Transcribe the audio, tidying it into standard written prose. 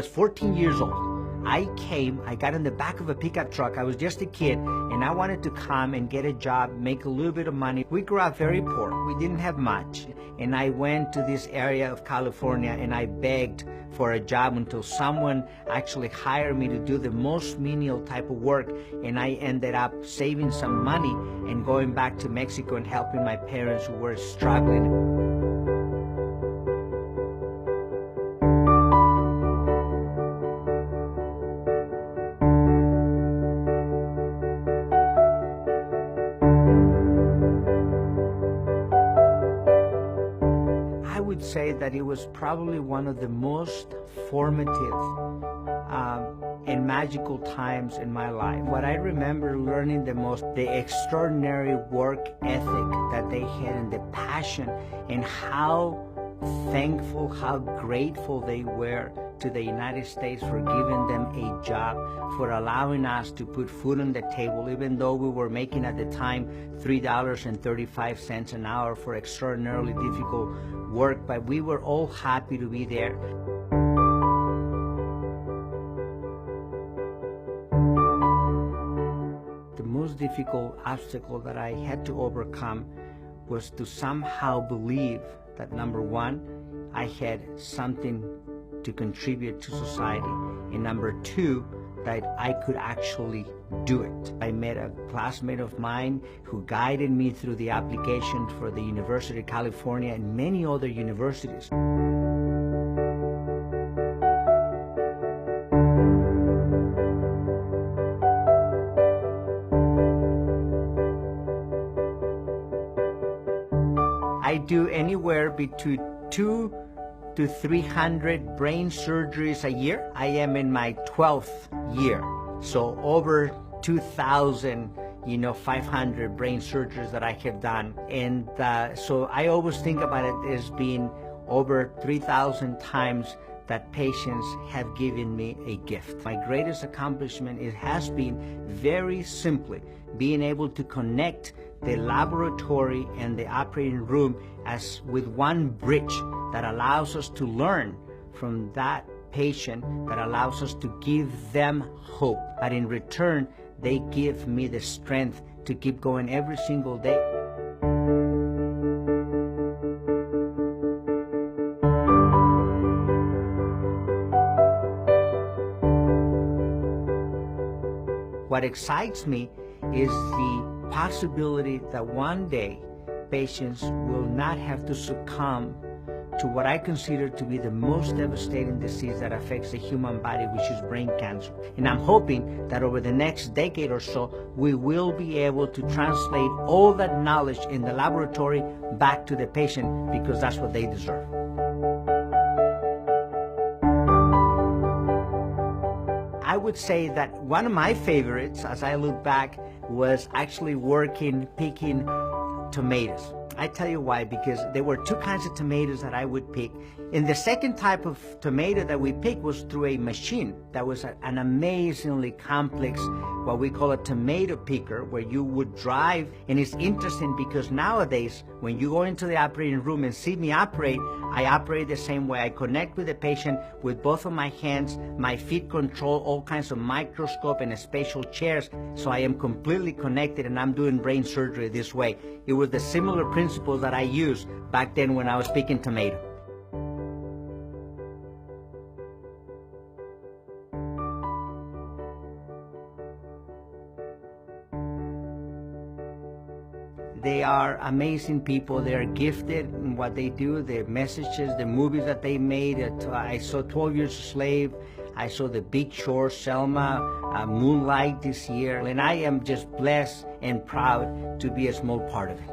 was 14 years old. I got in the back of a pickup truck. I was just a kid, and I wanted to come and get a job, make a little bit of money. We grew up very poor. We didn't have much. And I went to this area of California, and I begged for a job until someone actually hired me to do the most menial type of work. And I ended up saving some money and going back to Mexico and helping my parents who were struggling. I would say that it was probably one of the most formative and magical times in my life. What I remember learning the most, the extraordinary work ethic that they had and the passion, and how thankful, how grateful they were to the United States for giving them a job, for allowing us to put food on the table, even though we were making at the time $3.35 an hour for extraordinarily difficult work, but we were all happy to be there. The most difficult obstacle that I had to overcome was to somehow believe that, number one, I had something to contribute to society, and number two, that I could actually do it. I met a classmate of mine who guided me through the application for the University of California and many other universities. I do anywhere between 200 to 300 brain surgeries a year. I am in my 12th year, so over 2,500 brain surgeries that I have done. And so I always think about it as being over 3,000 times that patients have given me a gift. My greatest accomplishment, it has been very simply being able to connect the laboratory and the operating room as with one bridge that allows us to learn from that patient, that allows us to give them hope. But in return, they give me the strength to keep going every single day. What excites me is the possibility that one day patients will not have to succumb to what I consider to be the most devastating disease that affects the human body, which is brain cancer. And I'm hoping that over the next decade or so, we will be able to translate all that knowledge in the laboratory back to the patient, because that's what they deserve. I would say that one of my favorites, as I look back, was actually picking tomatoes. I tell you why, because there were two kinds of tomatoes that I would pick. And the second type of tomato that we picked was through a machine that was an amazingly complex, what we call a tomato picker, where you would drive. And it's interesting because nowadays, when you go into the operating room and see me operate, I operate the same way. I connect with the patient with both of my hands. My feet control all kinds of microscope and spatial chairs, so I am completely connected, and I'm doing brain surgery this way. It was the similar principles that I used back then when I was picking tomato. They are amazing people. They are gifted in what they do, the messages, the movies that they made. I saw 12 Years a Slave. I saw The Big Short, Selma, Moonlight this year. And I am just blessed and proud to be a small part of it.